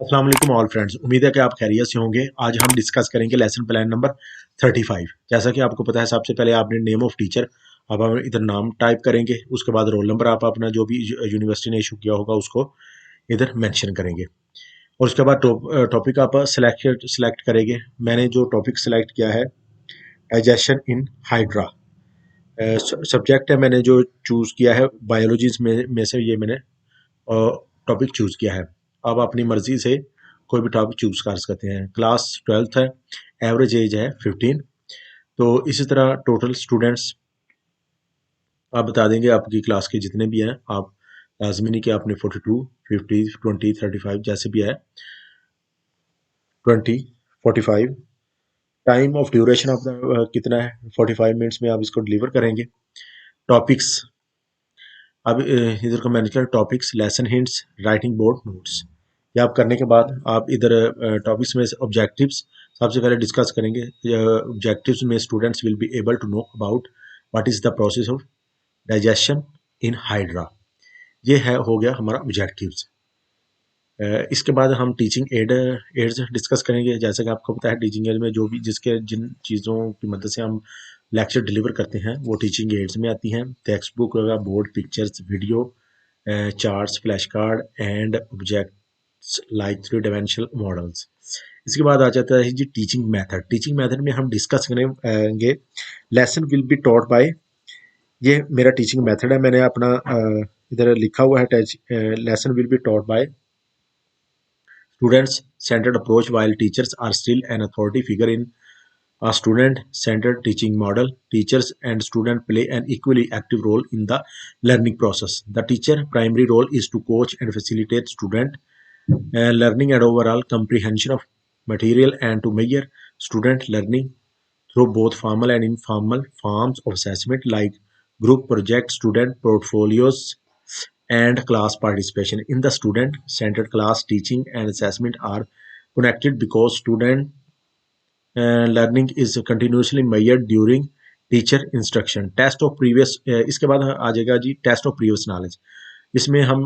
अस्सलाम वालेकुम all friends. उम्मीद है कि आप खैरियत से होंगे। आज हम डिस्कस करेंगे लेसन प्लान नंबर 35। जैसा कि आपको पता है, सबसे पहले आपने नेम ऑफ टीचर, अब हम इधर नाम टाइप करेंगे। उसके बाद रोल नंबर आप अपना जो भी यूनिवर्सिटी ने इशू किया होगा उसको इधर मेंशन करेंगे। और उसके बाद टॉपिक आप सेलेक्ट करेंगे। मैंने जो टॉपिक सेलेक्ट किया है, डाइजेशन इन हाइड्रा सब्जेक्ट है। मैंने जो चूज़ किया है बायोलॉजीज में से ये मैंने टॉपिक चूज़ किया है। आप अपनी मर्जी से कोई भी टॉपिक चूज़ कर सकते हैं। क्लास 12th है, एवरेज एज है 15। तो इसी तरह टोटल स्टूडेंट्स आप बता देंगे, आपकी क्लास के जितने भी हैं। आप लाजमी नहीं कि आपने 42, 50, 20, 35 जैसे भी है, 20, 45। टाइम ऑफ ड्यूरेशन आपका कितना है, 45 मिनट्स में आप इसको डिलीवर करेंगे। टॉपिक्स, अब इधर को मैंने किया topics, lesson hints, writing board notes. ये आप करने के बाद आप इधर टॉपिक्स में ऑब्जेक्टिव्स सबसे पहले डिस्कस करेंगे। ऑब्जेक्टिव्स में students will be able to know about what is the process of digestion in hydra. ये है, हो गया हमारा ऑब्जेक्टिव्स। इसके बाद हम टीचिंग एड्स डिस्कस करेंगे। जैसे कि आपको पता है, टीचिंग एड में जो भी जिन चीज़ों की मदद से हम लेक्चर डिलीवर करते हैं वो टीचिंग एड्स में आती हैं। टेक्स्ट बुक वगैरह, board, pictures, video, charts, flash card and objects like three dimensional models. इसके बाद आ जाता है जी टीचिंग मेथड। टीचिंग मेथड में हम डिस्कस करेंगे lesson will be taught by. ये मेरा टीचिंग मेथड है, मैंने अपना इधर लिखा हुआ है। Lesson will be taught by student-centered approach. While teachers are still an authority figure in a student-centered teaching model, teachers and students play an equally active role in the learning process. The teacher primary role is to coach and facilitate student learning and overall comprehension of material, and to measure student learning through both formal and informal forms of assessment like group projects, student portfolios, and class participation. In the student-centered class, teaching and assessment are connected because student learning is continuously measured during teacher instruction. Test of previous, इसके बाद आ जाएगा जी test of previous knowledge. इसमें हम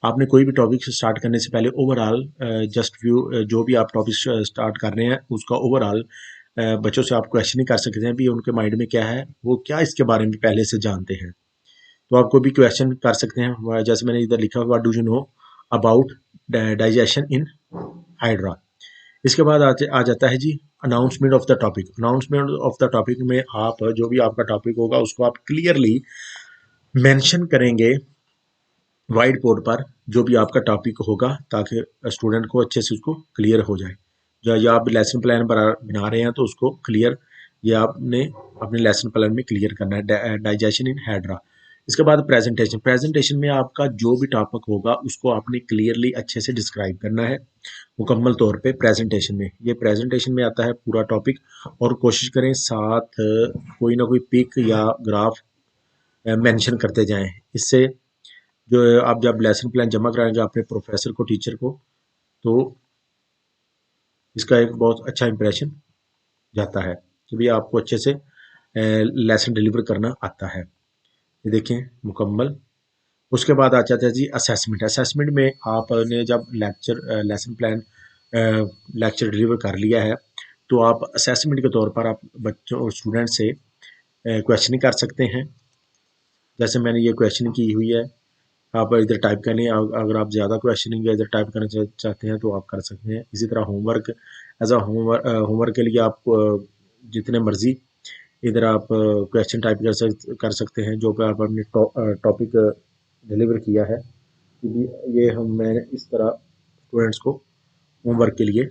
आपने कोई भी टॉपिक स्टार्ट करने से पहले ओवरऑल जस्ट व्यू, जो भी आप टॉपिक स्टार्ट कर रहे हैं उसका ओवरऑल बच्चों से आप क्वेश्चन कर सकते हैं भी उनके माइंड में क्या है, वो क्या इसके बारे में पहले से जानते हैं। तो आपको भी क्वेश्चन कर सकते हैं। जैसे मैंने इधर लिखा, what do you know about digestion in hydra. इसके बाद आ जाता है जी announcement of the topic. Announcement of the topic में आप जो भी आपका टॉपिक होगा उसको आप क्लियरली मेंशन करेंगे वाइट बोर्ड पर, जो भी आपका टॉपिक होगा, ताकि स्टूडेंट को अच्छे से उसको क्लियर हो जाए। जो या आप लेसन प्लान बना रहे हैं तो उसको क्लियर, ये आपने अपने लेसन प्लान में क्लियर करना है, डाइजेशन इन हाइड्रा। इसके बाद प्रेजेंटेशन। प्रेजेंटेशन में आपका जो भी टॉपिक होगा उसको आपने क्लियरली अच्छे से डिस्क्राइब करना है मुकम्मल तौर पे प्रेजेंटेशन में। ये प्रेजेंटेशन में आता है पूरा टॉपिक। और कोशिश करें साथ कोई ना कोई पिक या ग्राफ मेंशन करते जाएं। इससे जो आप जब लेसन प्लान जमा कराएंगे अपने प्रोफेसर को, टीचर को, तो इसका एक बहुत अच्छा इंप्रेशन जाता है कि भाई आपको अच्छे से लेसन डिलीवर करना आता है। ये देखें मुकम्मल। उसके बाद आ जाता है जी असेसमेंट। असेसमेंट में आपने जब लेसन प्लान लेक्चर डिलीवर कर लिया है तो आप असेसमेंट के तौर पर आप बच्चों और स्टूडेंट से क्वेश्चनिंग कर सकते हैं। जैसे मैंने ये क्वेश्चनिंग की हुई है, आप इधर टाइप कर लें। अगर आप ज़्यादा क्वेश्चनिंग इधर टाइप करना चाहते हैं तो आप कर सकते हैं। इसी तरह होमवर्क, एज अ होमवर्क के लिए आप जितने मर्जी इधर आप क्वेश्चन टाइप कर सकते हैं जो आप अपने टॉपिक डिलीवर किया है। ये मैंने इस तरह स्टूडेंट्स को होमवर्क के लिए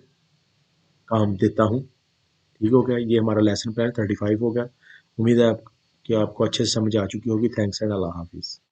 काम देता हूँ। ठीक हो गया, ये हमारा लेसन प्लान 35 हो गया। उम्मीद है कि आपको अच्छे से समझ आ चुकी होगी। थैंक्स एंड अल्लाह हाफिज़।